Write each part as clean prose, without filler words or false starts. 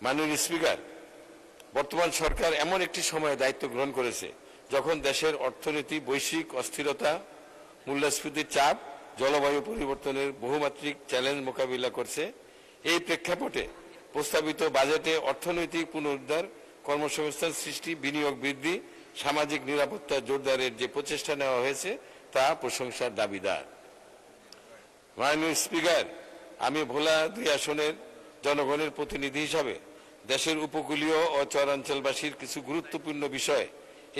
মাননীয় স্পিকার, বর্তমান সরকার এমন একটি সময়ে দায়িত্ব গ্রহণ করেছে যখন দেশের অর্থনীতি বৈশ্বিক অস্থিরতা, মূল্যস্ফীতির চাপ, জলবায়ু পরিবর্তনের বহুমাত্রিক চ্যালেঞ্জ মোকাবিলা করছে। এই প্রেক্ষাপটে প্রস্তাবিত বাজেটে অর্থনৈতিক পুনরুদ্ধার, কর্মসংস্থান সৃষ্টি, বিনিয়োগ বৃদ্ধি, সামাজিক নিরাপত্তা জোরদারের যে প্রচেষ্টা নেওয়া হয়েছে তা প্রশংসার দাবিদার। মাননীয় স্পিকার, আমি ভোলা 2 আসনের জনগণের প্রতিনিধি হিসাবে দেশের উপকূলীয় ও চরাঞ্চলবাসীর কিছু গুরুত্বপূর্ণ বিষয়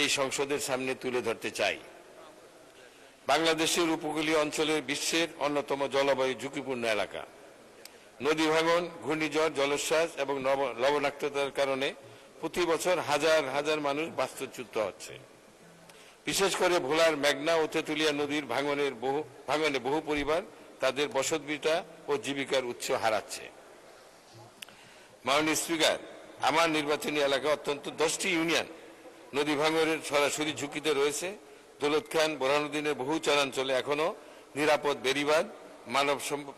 এই সংসদের সামনে তুলে ধরতে চাই। বাংলাদেশের উপকূলীয় অঞ্চলের বিশ্বের অন্যতম জলবায়ু ঝুঁকিপূর্ণ এলাকা। নদী ভাঙন, ঘূর্ণিঝড়, জলোচ্ছ্বাস এবং লবণাক্ততার কারণে প্রতি বছর হাজার হাজার মানুষ বাস্তুচ্যুত হচ্ছে। বিশেষ করে ভোলার মেঘনা ও তেঁতুলিয়া নদীর ভাঙনে বহু পরিবার তাদের বসতভিটা ও জীবিকার উৎস হারাচ্ছে। মাননীয় স্পিকার, আমার নির্বাচনী এলাকা অত্যন্ত 10টি ইউনিয়ন নদী ভাঙনের সরাসরি ঝুঁকিতে রয়েছে। দৌলতখান, বোরহানুদ্দিনের বহু চরাঞ্চলে এখনো নিরাপদ বেড়িবাঁধ,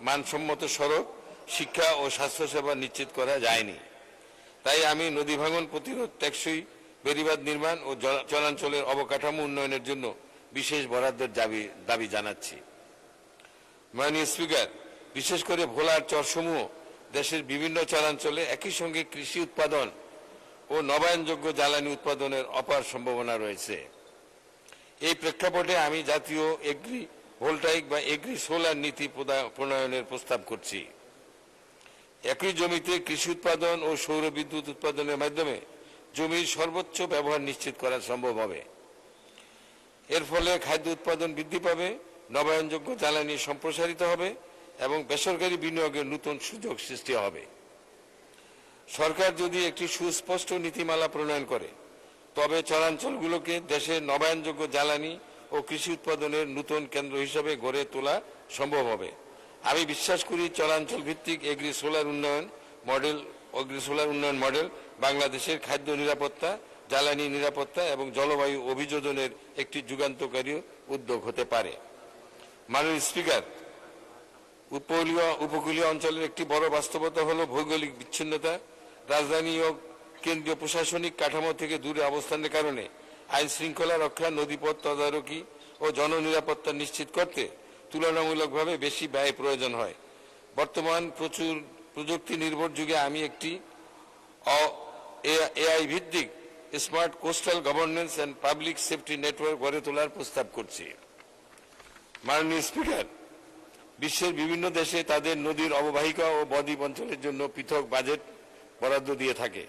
মানসম্মত সড়ক, শিক্ষা ও স্বাস্থ্যসেবা নিশ্চিত করা যায়নি। তাই আমি নদী ভাঙন প্রতিরোধ, টেকসই বেড়িবাঁধ নির্মাণ ও চরাঞ্চলের অবকাঠামো উন্নয়নের জন্য বিশেষ বরাদ্দের দাবি জানাচ্ছি। মাননীয় স্পিকার, বিশেষ করে ভোলার চরসমূহ দেশের বিভিন্ন চরাঞ্চলে একই সঙ্গে কৃষি উৎপাদন ও নবায়নযোগ্য জ্বালানি উৎপাদনের অপার সম্ভাবনা রয়েছে। এই প্রেক্ষাপটে আমি জাতীয় এগ্রি ভোল্টাইক বা এগ্রি সোলার নীতি প্রণয়নের প্রস্তাব করছি। একই জমিতে কৃষি উৎপাদন ও সৌর বিদ্যুৎ উৎপাদনের মাধ্যমে জমির সর্বোচ্চ ব্যবহার নিশ্চিত করা সম্ভব হবে। এর ফলে খাদ্য উৎপাদন বৃদ্ধি পাবে, নবায়নযোগ্য জ্বালানি সম্প্রসারিত হবে এবং বেসরকারি বিনিয়োগের নতুন সুযোগ সৃষ্টি হবে। সরকার যদি একটি সুস্পষ্ট নীতিমালা প্রণয়ন করে তবে চরাঞ্চলগুলোকে দেশের নবায়নযোগ্য জ্বালানি ও কৃষি উৎপাদনের নতুন কেন্দ্র হিসেবে গড়ে তোলা সম্ভব হবে। আমি বিশ্বাস করি চরাঞ্চল ভিত্তিক এগ্রি সোলার উন্নয়ন মডেল বাংলাদেশের খাদ্য নিরাপত্তা, জ্বালানি নিরাপত্তা এবং জলবায়ু অভিযোজনের একটি যুগান্তকারী উদ্যোগ হতে পারে। মাননীয় স্পিকার, উপকূলীয় অঞ্চলের একটি বড় বাস্তবতা হল ভৌগোলিক বিচ্ছিন্নতা। রাজধানী ও কেন্দ্রীয় প্রশাসনিক কাঠামো থেকে দূরে অবস্থানের কারণে আইন শৃঙ্খলা রক্ষা, নদীপথ তদারকি ও জননিরাপত্তা নিশ্চিত করতে তুলনামূলকভাবে বেশি ব্যয় প্রয়োজন হয়। বর্তমান প্রচুর প্রযুক্তি নির্ভর যুগে আমি একটি এআই ভিত্তিক smart coastal governance and public safety network গড়ে তোলার প্রস্তাব করছি। মাননীয় স্পিকার, বিশ্বের বিভিন্ন দেশে তাদের নদীর অববাহিকা ও বদ্বীপ অঞ্চলের জন্য পৃথক বাজেট বরাদ্দ দিয়ে থাকে।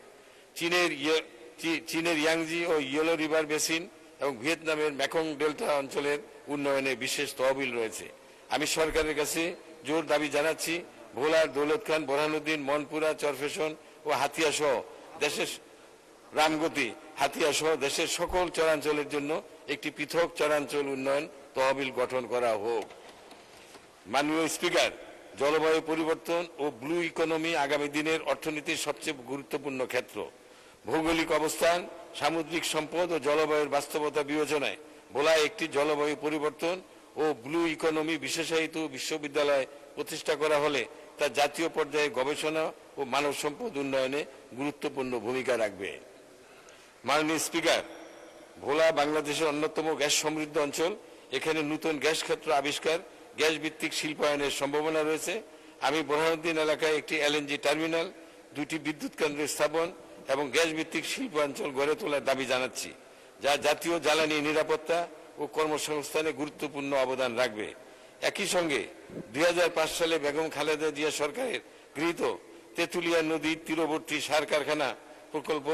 চীনের ইয়াংজি ও ইয়েলো রিভার বেসিন এবং ভিয়েতনামের মেকং ডেল্টা অঞ্চলের উন্নয়নে বিশেষ তহবিল রয়েছে। আমি সরকারের কাছে জোর দাবি জানাচ্ছি, ভোলার দৌলতখান, বোরহানুদ্দিন, মনপুরা, চরফেশন ও হাতিয়া সহ দেশের সকল চরাঞ্চলের জন্য একটি পৃথক চরাঞ্চল উন্নয়ন তহবিল গঠন করা হোক। মাননীয় স্পিকার, জলবায়ু পরিবর্তন ও ব্লু ইকোনমি আগামী দিনের অর্থনীতির সবচেয়ে গুরুত্বপূর্ণ ক্ষেত্র। ভৌগোলিক অবস্থান, সামুদ্রিক সম্পদ ও জলবায়ুর বাস্তবতা বিবেচনায় ভোলায় একটি জলবায়ু পরিবর্তন ও ব্লু ইকোনমি বিশেষায়িত বিশ্ববিদ্যালয় প্রতিষ্ঠা করা হলে তা জাতীয় পর্যায়ে গবেষণা ও মানব সম্পদ উন্নয়নে গুরুত্বপূর্ণ ভূমিকা রাখবে। মাননীয় স্পিকার, ভোলা বাংলাদেশের অন্যতম গ্যাস সমৃদ্ধ অঞ্চল। এখানে নতুন গ্যাস ক্ষেত্র আবিষ্কার, গ্যাস ভিত্তিক শিল্পায়নের সম্ভাবনা রয়েছে। আমি বোরহানুদ্দিন এলাকায় একটি এলএনজি টার্মিনাল, 2টি বিদ্যুৎ কেন্দ্র স্থাপন এবং গ্যাস ভিত্তিক শিল্পাঞ্চল গড়ে তোলার দাবি জানাচ্ছি, যা জাতীয় জ্বালানি নিরাপত্তা ও কর্মসংস্থানে গুরুত্বপূর্ণ অবদান রাখবে। একই সঙ্গে 2005 সালে বেগম খালেদা জিয়া সরকারের গৃহীত তেঁতুলিয়া নদীর তীরবর্তী সার কারখানা প্রকল্প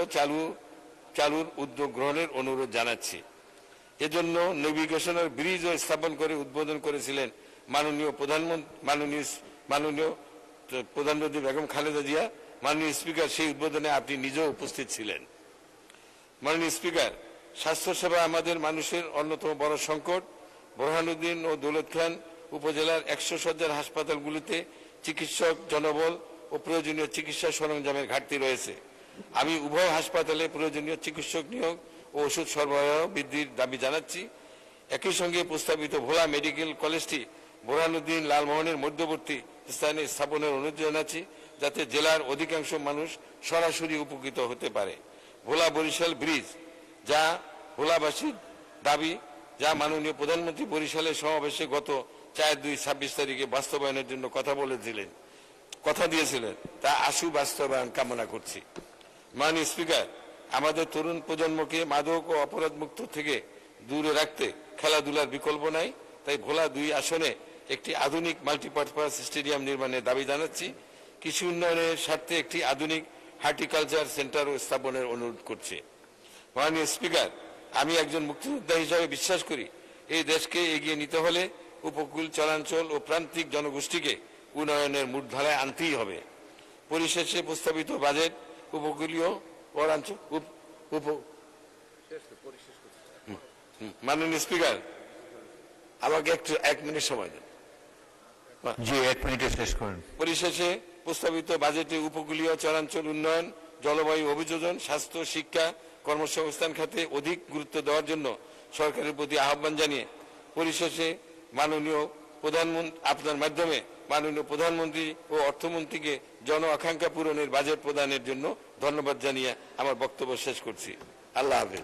চালুর উদ্যোগ গ্রহণের অনুরোধ জানাচ্ছি। এজন্য নেভিগেশনাল ব্রিজও স্থাপন করে উদ্বোধন করেছিলেন মাননীয় প্রধানমন্ত্রী বেগম খালেদা জিয়া। মাননীয় স্পিকার, সেই উদ্বোধনে আপনি নিজেও উপস্থিত ছিলেন। মাননীয় স্পিকার, স্বাস্থ্যসেবা আমাদের মানুষের অন্যতম বড় সংকট। বোরহানুদ্দিন ও দৌলতখান উপজেলার 100 শয্যার হাসপাতালগুলিতে চিকিৎসক, জনবল ও প্রয়োজনীয় চিকিৎসা সরঞ্জামের ঘাটতি রয়েছে। আমি উভয় হাসপাতালে প্রয়োজনীয় চিকিৎসক নিয়োগ ও ওষুধ সরবরাহ বৃদ্ধির দাবি জানাচ্ছি। একই সঙ্গে প্রস্তাবিত ভোলা মেডিকেল কলেজটি বোরহানুদ্দিন লালমোহনের মধ্যবর্তী স্থানে স্থাপনের অনুরোধ জানাচ্ছি। যাতে জেলার অধিকাংশ মানুষ সরাসরি উপকৃত হতে পারে। ভোলা বরিশাল ব্রিজ, যা ভোলাবাসীর দাবি, যা মাননীয় প্রধানমন্ত্রী বরিশালের সমাবেশে গত 4/2/26 তারিখে বাস্তবায়নের জন্য কথা দিয়েছিলেন, তা আশু বাস্তবায়ন কামনা করছি। মাননীয় স্পিকার, আমাদের তরুণ প্রজন্মকে মাদক ও অপরাধ মুক্ত থেকে দূরে রাখতে খেলাধুলার বিকল্প নাই, তাই ভোলা 2 আসনে একটি আধুনিক মাল্টিপারপাস স্টেডিয়াম নির্মাণের দাবি জানাচ্ছি। কৃষি উন্নয়নের স্বার্থে একটি আধুনিক হর্টিকালচার সেন্টারও স্থাপনের অনুরোধ করছে। মাননীয় স্পিকার, আমি একজন মুক্তিযোদ্ধা হিসাবে বিশ্বাস করি, এই দেশকে এগিয়ে নিতে হলে উপকূল চরাঞ্চল ও প্রান্তিক জনগোষ্ঠীকে উন্নয়নের মূলধারায় আনতেই হবে। পরিশেষে প্রস্তাবিত বাজেট উপকূলীয় পৌরাঞ্চল মাননীয় স্পিকার, আমাকে একটু 1 মিনিট সময় দেন। জি, 1 মিনিটে শেষ করেন। পরিশেষে প্রস্তাবিত বাজেটে উপকূলীয় চরাঞ্চল উন্নয়ন, জলবায়ু অভিযোজন, স্বাস্থ্য, শিক্ষা, কর্মসংস্থান খাতে অধিক গুরুত্ব দেওয়ার জন্য সরকারের প্রতি আহ্বান জানিয়ে পরিশেষে আপনার মাধ্যমে মাননীয় প্রধানমন্ত্রী ও অর্থমন্ত্রীকে জন আকাঙ্ক্ষা পূরণের বাজেট প্রদানের জন্য ধন্যবাদ জানিয়ে আমার বক্তব্য শেষ করছি। আল্লাহ হাফেজ।